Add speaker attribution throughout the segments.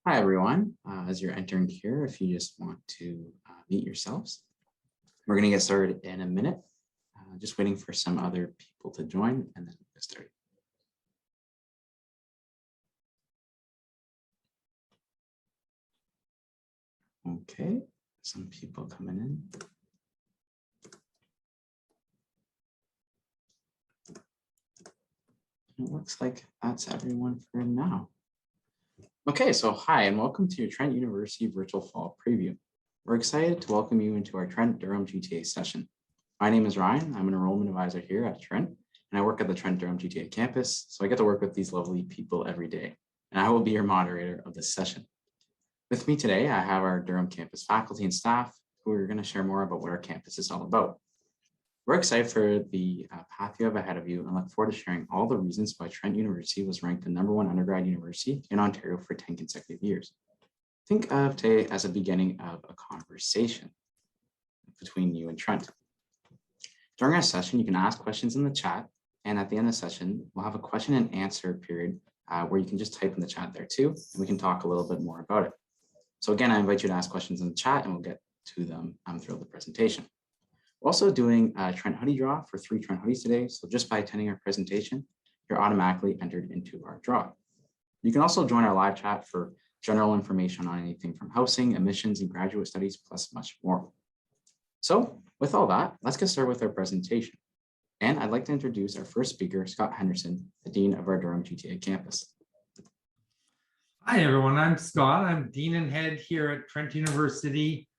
Speaker 1: Hi, everyone. As you're entering here, if you just want to meet yourselves, we're going to get started in a minute. Just waiting for some other people to join and then we'll get started. Okay, some people coming in. It looks like that's everyone for now. Okay, so hi and welcome to your Trent University Virtual Fall Preview. We're excited to welcome you into our Trent Durham GTA session. My name is Ryan. I'm an enrollment advisor here at Trent, and I work at the Trent Durham GTA campus, so I get to work with these lovely people every day, and I will be your moderator of this session. With me today, I have our Durham campus faculty and staff who are going to share more about what our campus is all about. We're excited for the path you have ahead of you and look forward to sharing all the reasons why Trent University was ranked the #1 undergrad university in Ontario for 10 consecutive years. Think of today as a beginning of a conversation between you and Trent. During our session, you can ask questions in the chat, and at the end of the session, we'll have a question and answer period where you can just type in the chat there too, and we can talk a little bit more about it. So again, I invite you to ask questions in the chat and we'll get to them throughout the presentation. We're also doing a Trent hoodie draw for 3 Trent hoodies today. So just by attending our presentation, you're automatically entered into our draw. You can also join our live chat for general information on anything from housing, admissions, and graduate studies, plus much more. So with all that, let's get started with our presentation. And I'd like to introduce our first speaker, Scott Henderson, the Dean of our Durham GTA campus.
Speaker 2: Hi, everyone. I'm Scott. I'm Dean and Head here at Trent University,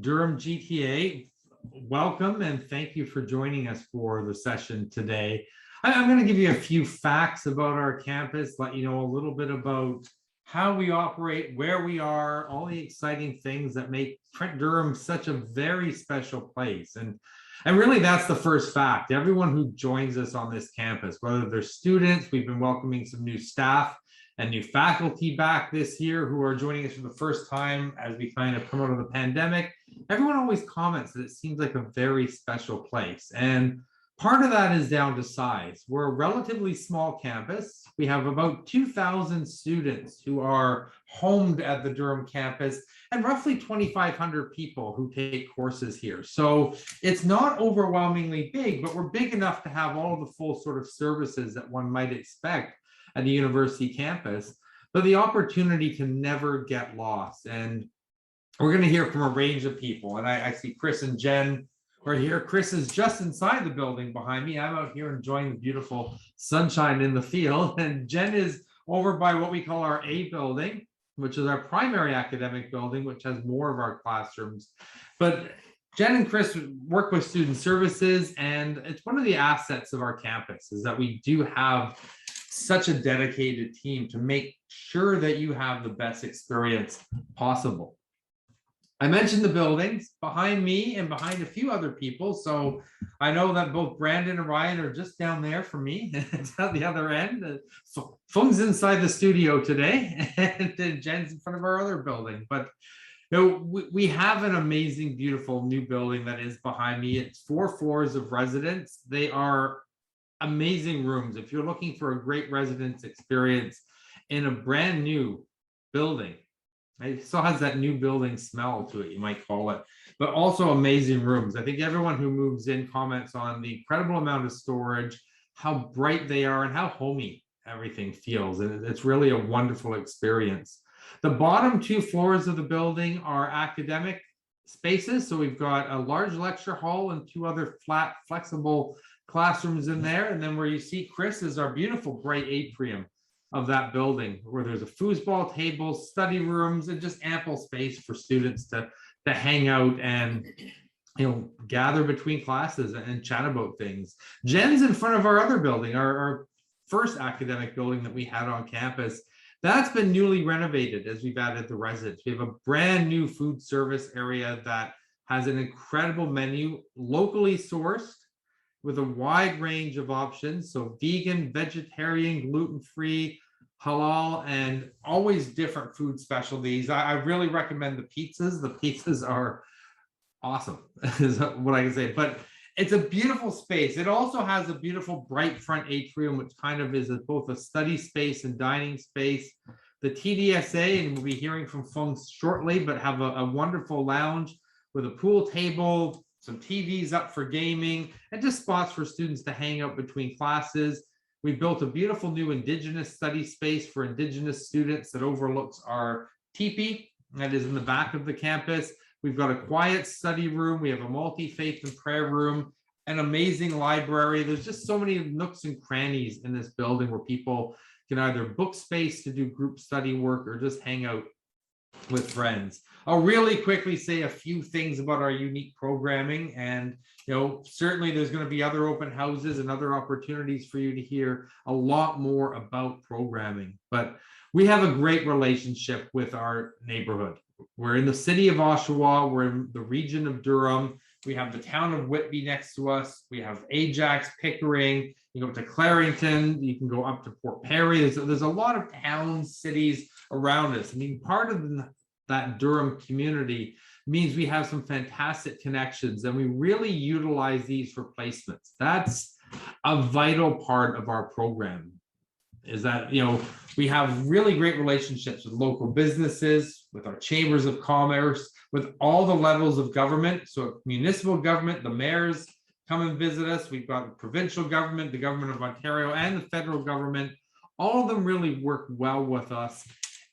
Speaker 2: Durham GTA. Welcome and thank you for joining us for the session today. I'm going to give you a few facts about our campus, let you know a little bit about how we operate, where we are, all the exciting things that make Trent Durham such a very special place. And really, that's the first fact. Everyone who joins us on this campus, whether they're students, we've been welcoming some new staff and new faculty back this year who are joining us for the first time as we kind of come out of the pandemic. Everyone always comments that it seems like a very special place. And part of that is down to size. We're a relatively small campus. We have about 2,000 students who are homed at the Durham campus and roughly 2,500 people who take courses here. So it's not overwhelmingly big, but we're big enough to have all of the full sort of services that one might expect at a university campus, but the opportunity can never get lost. And we're going to hear from a range of people. And I see Chris and Jen are here. Chris is just inside the building behind me. I'm out here enjoying the beautiful sunshine in the field. And Jen is over by what we call our A building, which is our primary academic building, which has more of our classrooms. But Jen and Chris work with student services, and it's one of the assets of our campus is that we do have such a dedicated team to make sure that you have the best experience possible. I mentioned the buildings behind me and behind a few other people. So I know that both Brandon and Ryan are just down there for me. It's at the other end. Phone's inside the studio today, and Jen's in front of our other building. But you know, we have an amazing, beautiful new building that is behind me. It's 4 floors of residence. They are amazing rooms. If you're looking for a great residence experience in a brand new building, it still has that new building smell to it, you might call it, but also amazing rooms. I think everyone who moves in comments on the incredible amount of storage, how bright they are, and how homey everything feels. And it's really a wonderful experience. The bottom 2 floors of the building are academic spaces. So we've got a large lecture hall and 2 other flat, flexible classrooms in there. And then where you see Chris is our beautiful bright atrium of that building, where there's a foosball table, study rooms, and just ample space for students to hang out and gather between classes and chat about things. Jen's in front of our other building, our first academic building that we had on campus. That's been newly renovated as we've added the residents. We have a brand new food service area that has an incredible menu, locally sourced, with a wide range of options. So vegan, vegetarian, gluten-free, halal, and always different food specialties. I really recommend the pizzas. The pizzas are awesome, is what I can say. But it's a beautiful space. It also has a beautiful bright front atrium, which kind of is both a study space and dining space. the TDSA, and we'll be hearing from folks shortly, but have a wonderful lounge with a pool table, some TVs up for gaming, and just spots for students to hang out between classes. We built a beautiful new Indigenous study space for Indigenous students that overlooks our teepee that is in the back of the campus. We've got a quiet study room. We have a multi-faith and prayer room, an amazing library. There's just so many nooks and crannies in this building where people can either book space to do group study work or just hang out with friends. I'll really quickly say a few things about our unique programming, and certainly there's going to be other open houses and other opportunities for you to hear a lot more about programming. But we have a great relationship with our neighborhood. We're in the city of Oshawa, we're in the region of Durham. We have the town of Whitby next to us. We have Ajax, Pickering. You go to Clarington. You can go up to Port Perry. There's a lot of towns, cities around us. I mean, part of that Durham community means we have some fantastic connections, and we really utilize these for placements. That's a vital part of our program, is that we have really great relationships with local businesses, with our chambers of commerce, with all the levels of government. So municipal government, the mayors come and visit us. We've got the provincial government, the government of Ontario, and the federal government. All of them really work well with us.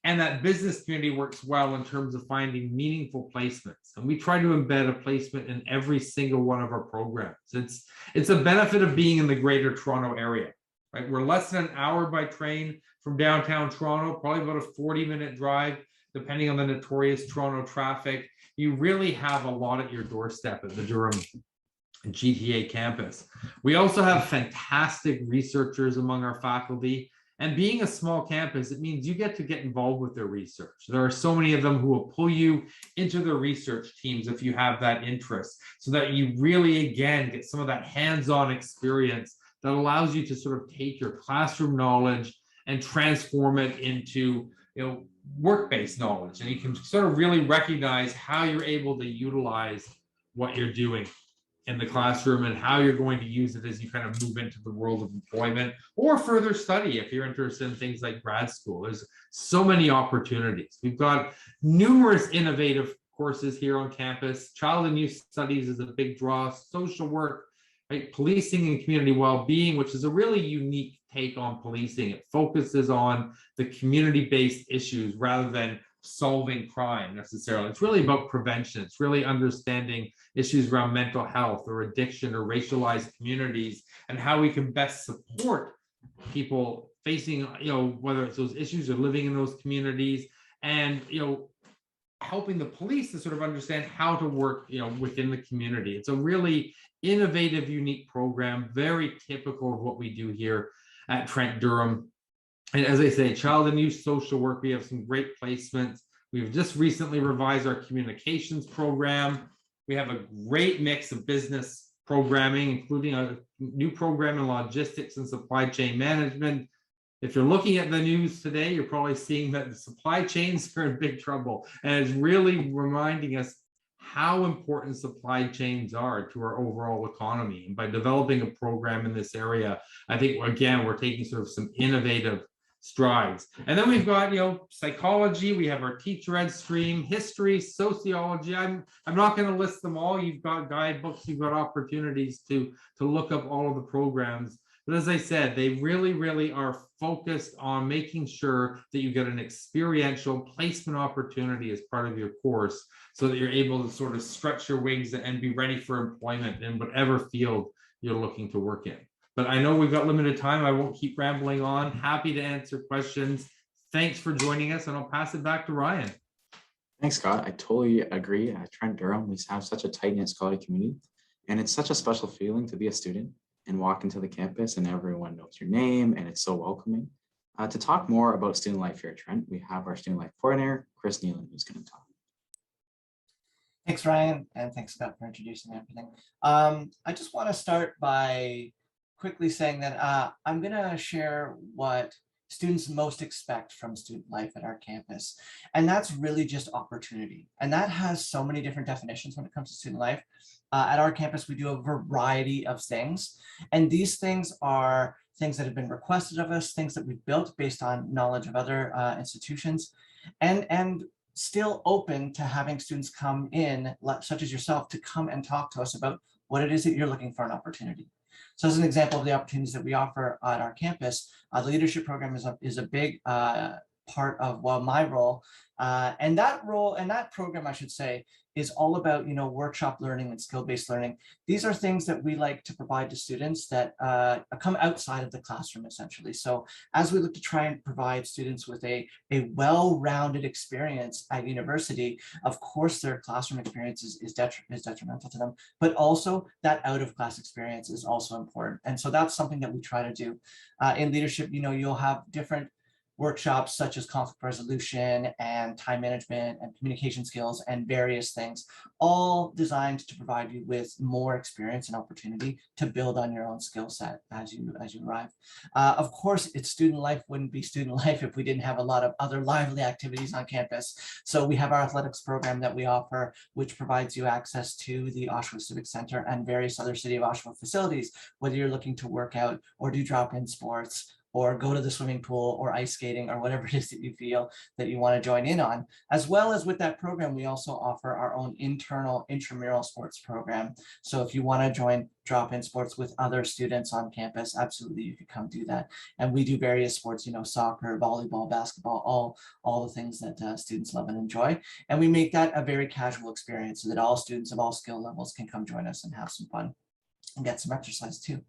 Speaker 2: And that business community works well in terms of finding meaningful placements. And we try to embed a placement in every single one of our programs. It's a benefit of being in the greater Toronto area, right? We're less than an hour by train from downtown Toronto, probably about a 40-minute drive, depending on the notorious Toronto traffic. You really have a lot at your doorstep at the Durham GTA campus. We also have fantastic researchers among our faculty. And being a small campus, it means you get to get involved with their research. There are so many of them who will pull you into their research teams if you have that interest, so that you really, again, get some of that hands-on experience that allows you to sort of take your classroom knowledge and transform it into work-based knowledge. And you can sort of really recognize how you're able to utilize what you're doing in the classroom and how you're going to use it as you kind of move into the world of employment or further study if you're interested in things like grad school. There's so many opportunities. We've got numerous innovative courses here on campus. Child and youth studies is a big draw, social work, right? Policing and community well-being, which is a really unique take on policing. It focuses on the community-based issues rather than solving crime necessarily. It's really about prevention. It's really understanding issues around mental health or addiction or racialized communities and how we can best support people facing, whether it's those issues or living in those communities, and, helping the police to sort of understand how to work, within the community. It's a really innovative, unique program, very typical of what we do here at Trent Durham. And as I say, child and youth social work, we have some great placements. We've just recently revised our communications program. We have a great mix of business programming, including a new program in logistics and supply chain management. If you're looking at the news today, you're probably seeing that the supply chains are in big trouble. And it's really reminding us how important supply chains are to our overall economy. And by developing a program in this area, I think, again, we're taking sort of some innovative strides. And then we've got, psychology. We have our teacher ed stream, history, sociology. I'm not going to list them all. You've got guidebooks, you've got opportunities to look up all of the programs. But as I said, they really, really are focused on making sure that you get an experiential placement opportunity as part of your course, so that you're able to sort of stretch your wings and be ready for employment in whatever field you're looking to work in. But I know we've got limited time. I won't keep rambling on. Happy to answer questions. Thanks for joining us, and I'll pass it back to Ryan.
Speaker 1: Thanks, Scott. I totally agree. At Trent Durham, we have such a tight-knit scholarly community, and it's such a special feeling to be a student and walk into the campus and everyone knows your name and it's so welcoming. To talk more about student life here at Trent, we have our student life coordinator, Chris Nealon, who's going to talk.
Speaker 3: Thanks, Ryan, and thanks, Scott, for introducing everything. I just want to start by quickly saying that I'm going to share what students most expect from student life at our campus. And that's really just opportunity. And that has so many different definitions when it comes to student life. At our campus, we do a variety of things. And these things are things that have been requested of us, things that we've built based on knowledge of other institutions, and still open to having students come in, such as yourself, to come and talk to us about what it is that you're looking for an opportunity. So as an example of the opportunities that we offer at our campus, the leadership program is a big part of my role. And that program, I should say, is all about, workshop learning and skill-based learning. These are things that we like to provide to students that come outside of the classroom, essentially. So as we look to try and provide students with a well-rounded experience at university, of course, their classroom experience is detrimental to them, but also that out-of-class experience is also important. And so that's something that we try to do. In leadership, you'll have different workshops such as conflict resolution and time management and communication skills and various things, all designed to provide you with more experience and opportunity to build on your own skill set as you arrive. Of course, student life wouldn't be student life if we didn't have a lot of other lively activities on campus. So we have our athletics program that we offer, which provides you access to the Oshawa Civic Center and various other City of Oshawa facilities, whether you're looking to work out or do drop-in sports, or go to the swimming pool or ice skating or whatever it is that you feel that you want to join in on. As well as with that program, we also offer our own internal intramural sports program. So if you want to join drop-in sports with other students on campus, absolutely, you could come do that. And we do various sports, soccer, volleyball, basketball, all the things that students love and enjoy. And we make that a very casual experience so that all students of all skill levels can come join us and have some fun and get some exercise too.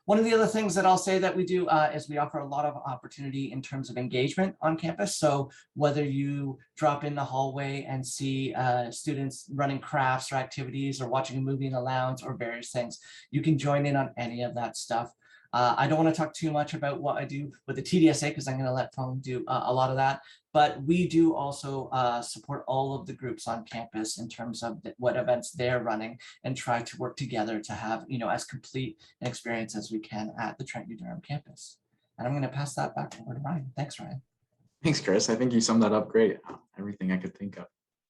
Speaker 3: One of the other things that I'll say that we do is we offer a lot of opportunity in terms of engagement on campus. So whether you drop in the hallway and see students running crafts or activities or watching a movie in the lounge or various things, you can join in on any of that stuff. I don't want to talk too much about what I do with the TDSA because I'm going to let Fong do a lot of that. But we do also support all of the groups on campus in terms of what events they're running and try to work together to have, as complete an experience as we can at the Trent Durham campus. And I'm going to pass that back over to Ryan. Thanks, Ryan.
Speaker 1: Thanks, Chris. I think you summed that up great. Everything I could think of.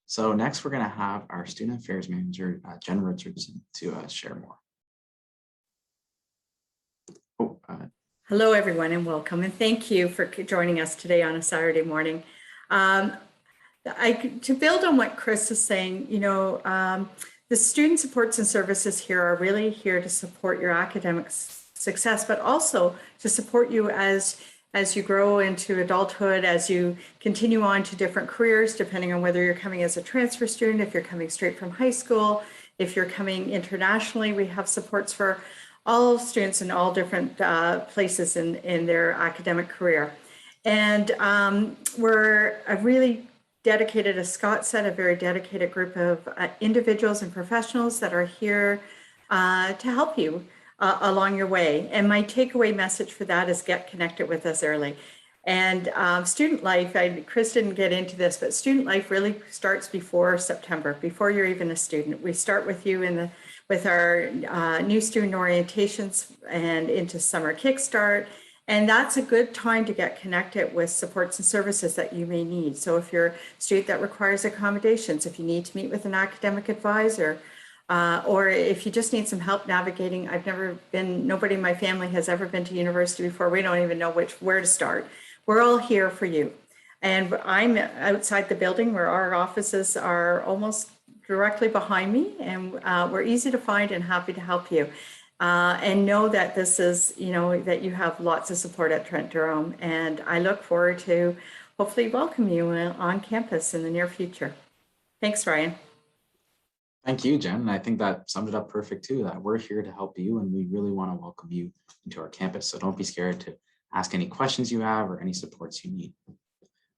Speaker 1: So next, we're going to have our Student Affairs Manager, Jen Richardson, to share more.
Speaker 4: Hello, everyone, and welcome. And thank you for joining us today on a Saturday morning. To build on what Chris is saying, the student supports and services here are really here to support your academic success, but also to support you as you grow into adulthood, as you continue on to different careers, depending on whether you're coming as a transfer student, if you're coming straight from high school, if you're coming internationally. We have supports for all students in all different places in their academic career. And we're a really dedicated, as Scott said, a very dedicated group of individuals and professionals that are here to help you along your way. And my takeaway message for that is get connected with us early. And student life, Chris didn't get into this, but student life really starts before September, before you're even a student. We start with you with our new student orientations and into summer kickstart. And that's a good time to get connected with supports and services that you may need. So if you're a student that requires accommodations, if you need to meet with an academic advisor, or if you just need some help navigating, nobody in my family has ever been to university before. We don't even know where to start. We're all here for you. And I'm outside the building where our offices are almost directly behind me, and we're easy to find and happy to help you. And know that this is, that you have lots of support at Trent Durham. And I look forward to hopefully welcome you on campus in the near future. Thanks, Ryan.
Speaker 1: Thank you, Jen. And I think that summed it up perfect too, that we're here to help you and we really want to welcome you into our campus. So don't be scared to ask any questions you have or any supports you need.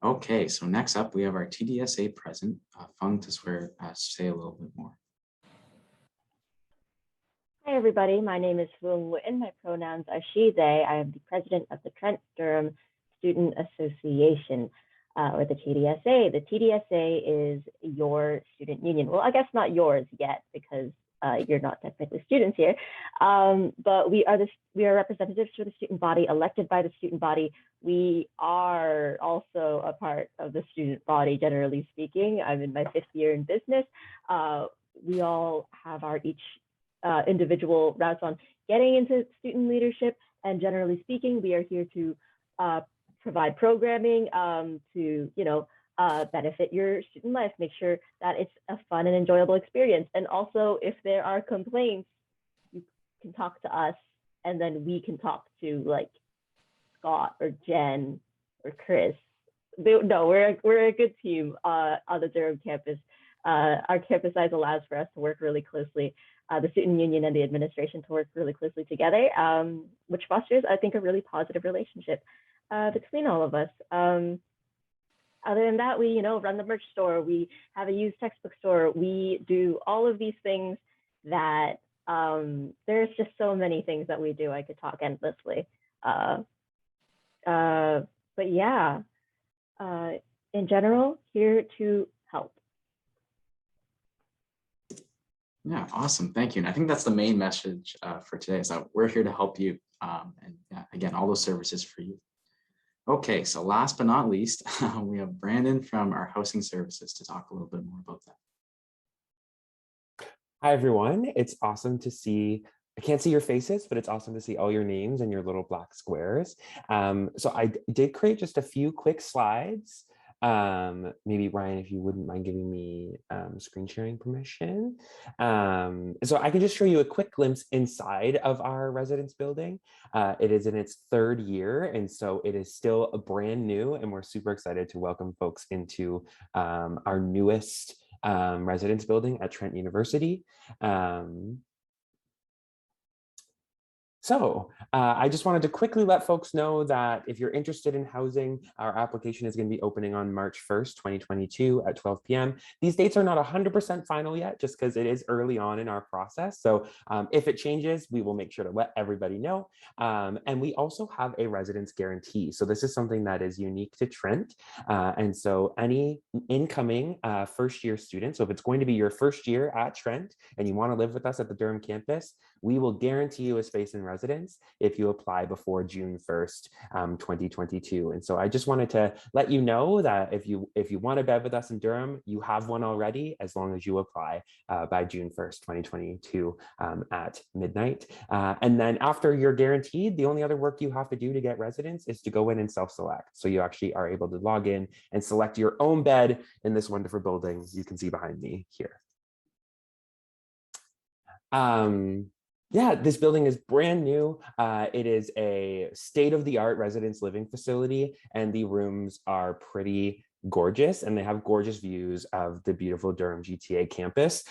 Speaker 1: Okay, so next up, we have our TDSA president, Fung, to say a little bit more.
Speaker 5: Hi, everybody. My name is Fung Witten. My pronouns are she, they. I am the president of the Trent Durham Student Association, or the TDSA. The TDSA is your student union. Well, I guess not yours yet, because you're not technically students here, but we are representatives for the student body, elected by the student body. We are also a part of the student body, generally speaking. I'm in my 5th year in business. we all have our each individual routes on getting into student leadership. And generally speaking, we are here to provide programming to, benefit your student life, make sure that it's a fun and enjoyable experience. And also, if there are complaints, you can talk to us, and then we can talk to like Scott or Jen or Chris. No, we're a good team on the Durham campus. Our campus size allows for us to work really closely, the student union and the administration to work really closely together, which fosters, I think, a really positive relationship between all of us. Other than that, we, run the merch store. We have a used textbook store. We do all of these things that there's just so many things that we do. I could talk endlessly. But yeah, in general, here to help.
Speaker 1: Yeah, awesome. Thank you. And I think that's the main message for today, is that we're here to help you. And again, all those services for you. Okay, so last but not least, we have Brandon from our housing services to talk a little bit more about that.
Speaker 6: Hi, everyone. It's awesome to see, I can't see your faces, but it's awesome to see all your names and your little black squares. So I did create just a few quick slides. Maybe Ryan, if you wouldn't mind giving me screen sharing permission. So I can just show you a quick glimpse inside of our residence building. It is in its 3rd year, and so it is still a brand new, and we're super excited to welcome folks into our newest residence building at Trent University. So I just wanted to quickly let folks know that if you're interested in housing, our application is going to be opening on March 1st, 2022 at 12 p.m. These dates are not 100% final yet, just because it is early on in our process. So if it changes, we will make sure to let everybody know. And we also have a residence guarantee. So this is something that is unique to Trent. And so any incoming first-year student, so if it's going to be your first year at Trent and you want to live with us at the Durham campus, we will guarantee you a space in residence if you apply before June 1st, 2022. And so I just wanted to let you know that if you want to bed with us in Durham, you have one already, as long as you apply by June 1st, 2022 at midnight. And then after you're guaranteed, the only other work you have to do to get residence is to go in and self-select. So you actually are able to log in and select your own bed in this wonderful building you can see behind me here. Yeah, this building is brand new. It is a state-of-the-art residence living facility, and the rooms are pretty gorgeous, and they have gorgeous views of the beautiful Durham GTA campus.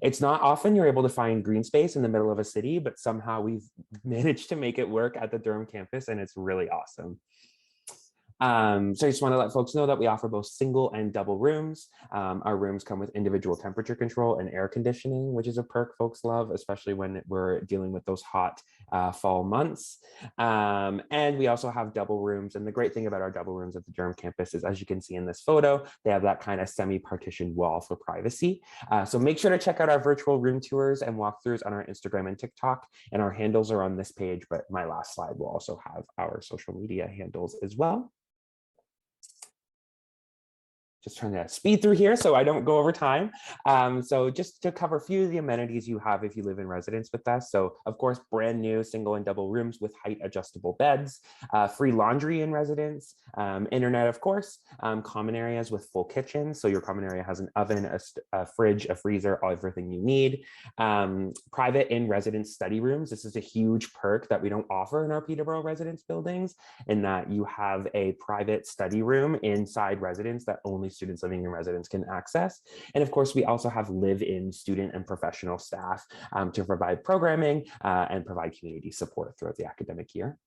Speaker 6: It's not often you're able to find green space in the middle of a city, but somehow we've managed to make it work at the Durham campus, and it's really awesome. So I just want to let folks know that we offer both single and double rooms. Our rooms come with individual temperature control and air conditioning, which is a perk folks love, especially when we're dealing with those hot fall months. And we also have double rooms. And the great thing about our double rooms at the Durham campus is, as you can see in this photo, they have that kind of semi-partitioned wall for privacy. So make sure to check out our virtual room tours and walkthroughs on our Instagram and TikTok. And our handles are on this page, but my last slide will also have our social media handles as well. Just trying to speed through here so I don't go over time. So just to cover a few of the amenities you have if you live in residence with us. So of course, brand new single and double rooms with height adjustable beds, free laundry in residence, internet, of course, common areas with full kitchens. So your common area has an oven, a fridge, a freezer, everything you need. Private in residence study rooms. This is a huge perk that we don't offer in our Peterborough residence buildings, in that you have a private study room inside residence that only students living in residence can access. And of course, we also have live-in student and professional staff to provide programming and provide community support throughout the academic year.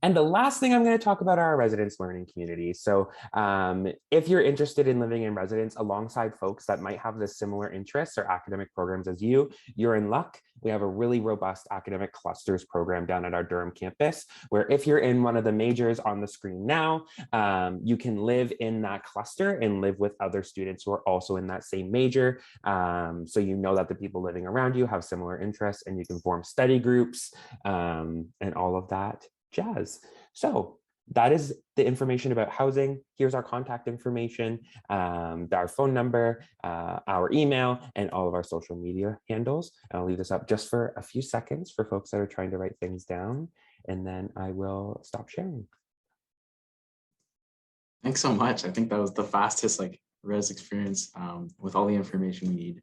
Speaker 6: And the last thing I'm going to talk about are our residence learning community. So if you're interested in living in residence alongside folks that might have the similar interests or academic programs as you, you're in luck. We have a really robust academic clusters program down at our Durham campus, where if you're in one of the majors on the screen now, you can live in that cluster and live with other students who are also in that same major. So you know that the people living around you have similar interests, and you can form study groups and all of that jazz. So that is the information about housing. Here's our contact information, our phone number, our email, and all of our social media handles. And I'll leave this up just for a few seconds for folks that are trying to write things down, and then I will stop sharing.
Speaker 1: Thanks so much. I think that was the fastest res experience with all the information we need.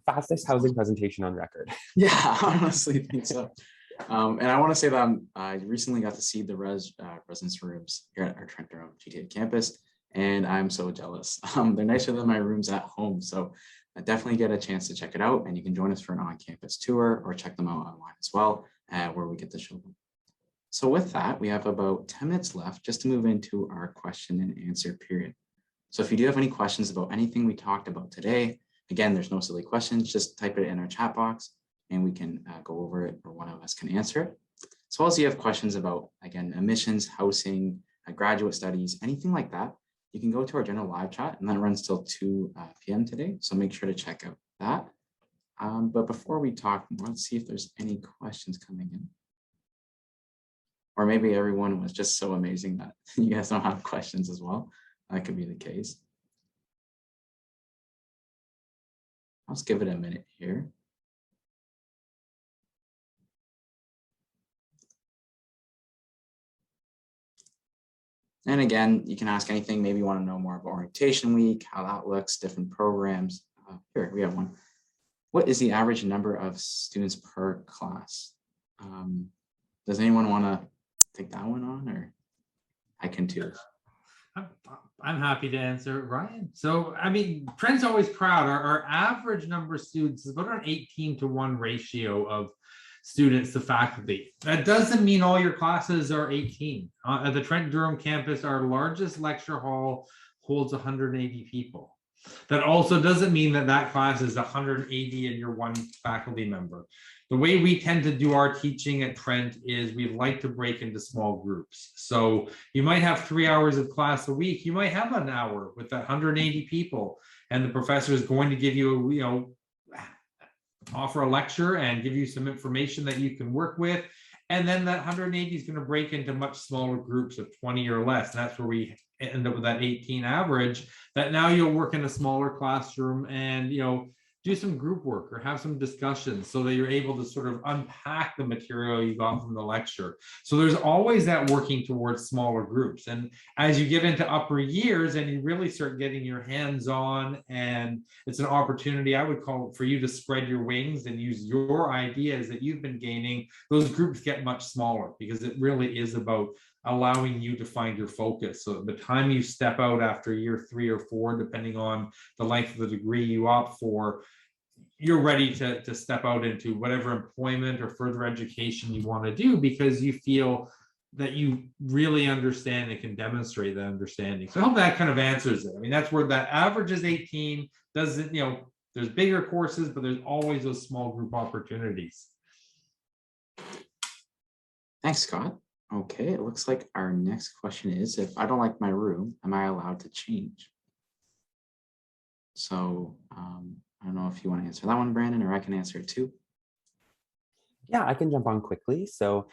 Speaker 6: Fastest housing presentation on record.
Speaker 1: Yeah, I honestly think so. And I want to say that I recently got to see the residence rooms here at our Trent Durham GTA campus, and I'm so jealous. They're nicer than my rooms at home, so I definitely get a chance to check it out, and you can join us for an on-campus tour or check them out online as well, where we get to show them. So with that, we have about 10 minutes left just to move into our question and answer period. So if you do have any questions about anything we talked about today, again, there's no silly questions, just type it in our chat box and we can go over it, or one of us can answer it. As well as you have questions about, again, admissions, housing, graduate studies, anything like that, you can go to our general live chat, and that runs till 2 p.m. today. So make sure to check out that. But before we talk more, let's see if there's any questions coming in. Or maybe everyone was just so amazing that you guys don't have questions as well. That could be the case. Let's give it a minute here. And again, you can ask anything. Maybe you want to know more about orientation week, how that looks, different programs. Here, we have one. What is the average number of students per class? Does anyone want to take that one on, or I can too?
Speaker 2: I'm happy to answer, Ryan. So, I mean, Trent's always proud. Our average number of students is about an 18-to-1 ratio of students to faculty. That doesn't mean all your classes are 18. At the Trent Durham campus, our largest lecture hall holds 180 people. That also doesn't mean that that class is 180 and you're one faculty member. The way we tend to do our teaching at Trent is we like to break into small groups. So you might have 3 hours of class a week. You might have an hour with 180 people, and the professor is going to give you, offer a lecture and give you some information that you can work with. And then that 180 is going to break into much smaller groups of 20 or less. And that's where we end up with that 18 average, that now you'll work in a smaller classroom and, do some group work or have some discussions so that you're able to sort of unpack the material you got from the lecture. So there's always that working towards smaller groups. And as you get into upper years and you really start getting your hands on, and it's an opportunity, I would call it, for you to spread your wings and use your ideas that you've been gaining, those groups get much smaller because it really is about allowing you to find your focus. So the time you step out after year 3 or 4, depending on the length of the degree you opt for, you're ready to step out into whatever employment or further education you want to do, because you feel that you really understand and can demonstrate that understanding. So I hope that kind of answers it. I mean, that's where that average is 18. Doesn't, there's bigger courses, but there's always those small group opportunities.
Speaker 1: Thanks, Scott. Okay, it looks like our next question is, if I don't like my room, am I allowed to change? So I don't know if you want to answer that one, Brandon, or I can answer it too.
Speaker 6: Yeah, I can jump on quickly. So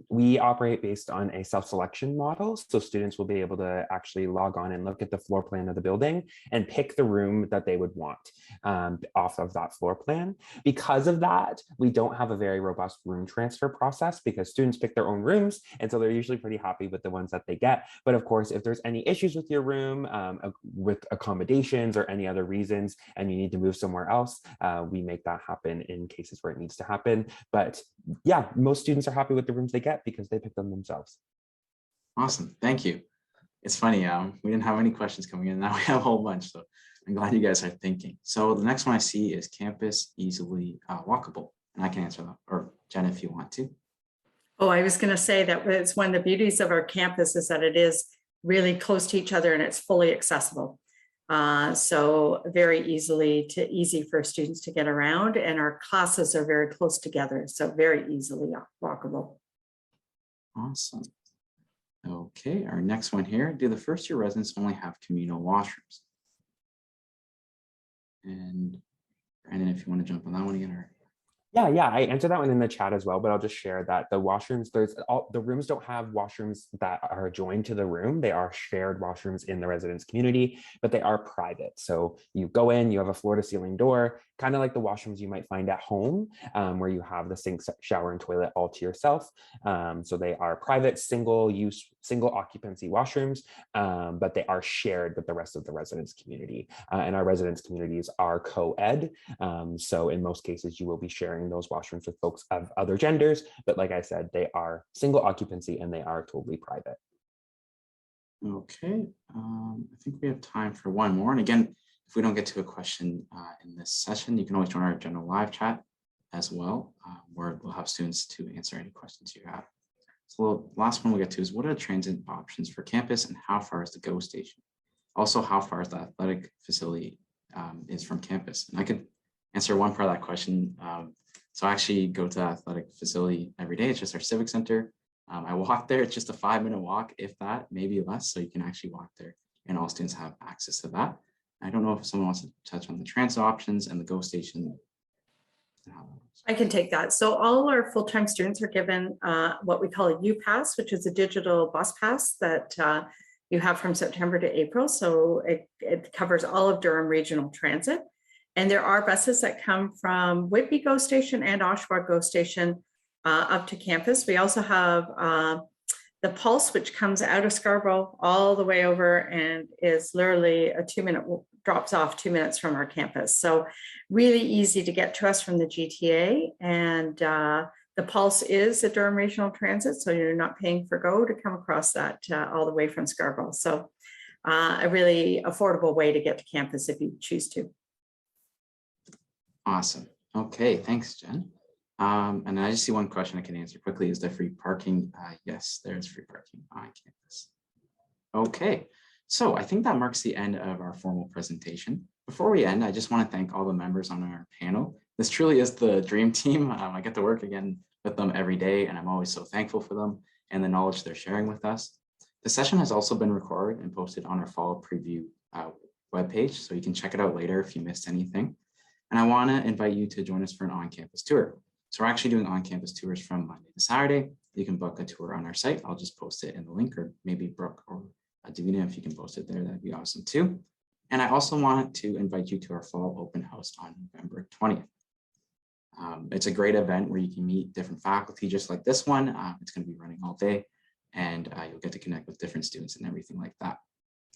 Speaker 6: we operate based on a self-selection model. So students will be able to actually log on and look at the floor plan of the building and pick the room that they would want off of that floor plan. Because of that, we don't have a very robust room transfer process because students pick their own rooms. And so they're usually pretty happy with the ones that they get. But of course, if there's any issues with your room, with accommodations or any other reasons, and you need to move somewhere else, we make that happen in cases where it needs to happen. But yeah, most students are happy with the rooms they get because they pick them themselves.
Speaker 1: Awesome, thank you. It's funny, we didn't have any questions coming in, now we have a whole bunch, so I'm glad you guys are thinking. So the next one I see is campus easily walkable, and I can answer that, or Jen, if you want to.
Speaker 4: Oh, I was going to say that it's one of the beauties of our campus is that it is really close to each other and it's fully accessible. So very easy for students to get around, and our classes are very close together, so very easily walkable.
Speaker 1: Awesome. Okay, our next one here, do the first year residents only have communal washrooms? And Brandon, if you want to jump on that one again, or
Speaker 6: Yeah, I answered that one in the chat as well, but I'll just share that the washrooms, the rooms don't have washrooms that are joined to the room. They are shared washrooms in the residence community, but they are private. So you go in, you have a floor to ceiling door, kind of like the washrooms you might find at home, where you have the sink, shower, and toilet all to yourself. So they are private, single use, single occupancy washrooms, but they are shared with the rest of the residence community. And our residence communities are co-ed. So in most cases, you will be sharing those washrooms with folks of other genders, but like I said, they are single occupancy and they are totally private.
Speaker 1: Okay, I think we have time for one more. And again, if we don't get to a question in this session, you can always join our general live chat as well, where we'll have students to answer any questions you have. So the last one we'll get to is, what are the transit options for campus and how far is the GO station? Also, how far is the athletic facility is from campus? And I could answer one part of that question. So I actually go to the athletic facility every day. It's just our civic center. I walk there. It's just a 5-minute walk, if that, maybe less. So you can actually walk there and all students have access to that. I don't know if someone wants to touch on the transit options and the GO station.
Speaker 4: I can take that. So all our full-time students are given what we call a U-Pass, which is a digital bus pass that you have from September to April. So it covers all of Durham Regional Transit. And there are buses that come from Whitby GO Station and Oshawa GO Station up to campus. We also have the Pulse, which comes out of Scarborough all the way over and is literally a 2-minute, drops off 2 minutes from our campus. So really easy to get to us from the GTA. And the Pulse is a Durham Regional Transit, so you're not paying for GO to come across that all the way from Scarborough. So a really affordable way to get to campus if you choose to.
Speaker 1: Awesome. Okay, thanks, Jen. And I just see one question I can answer quickly. Is there free parking? Yes, there's free parking on campus. Okay, so I think that marks the end of our formal presentation. Before we end, I just want to thank all the members on our panel. This truly is the dream team. I get to work again with them every day, and I'm always so thankful for them and the knowledge they're sharing with us. The session has also been recorded and posted on our fall preview webpage, so you can check it out later if you missed anything. And I want to invite you to join us for an on-campus tour. So we're actually doing on-campus tours from Monday to Saturday. You can book a tour on our site. I'll just post it in the link, or maybe Brooke or Davina, if you can post it there, that'd be awesome too. And I also want to invite you to our fall open house on November 20th. It's a great event where you can meet different faculty just like this one. It's going to be running all day, and you'll get to connect with different students and everything like that.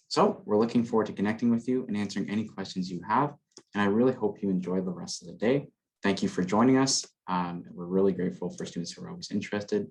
Speaker 1: So we're looking forward to connecting with you and answering any questions you have. And I really hope you enjoy the rest of the day. Thank you for joining us. We're really grateful for students who are always interested.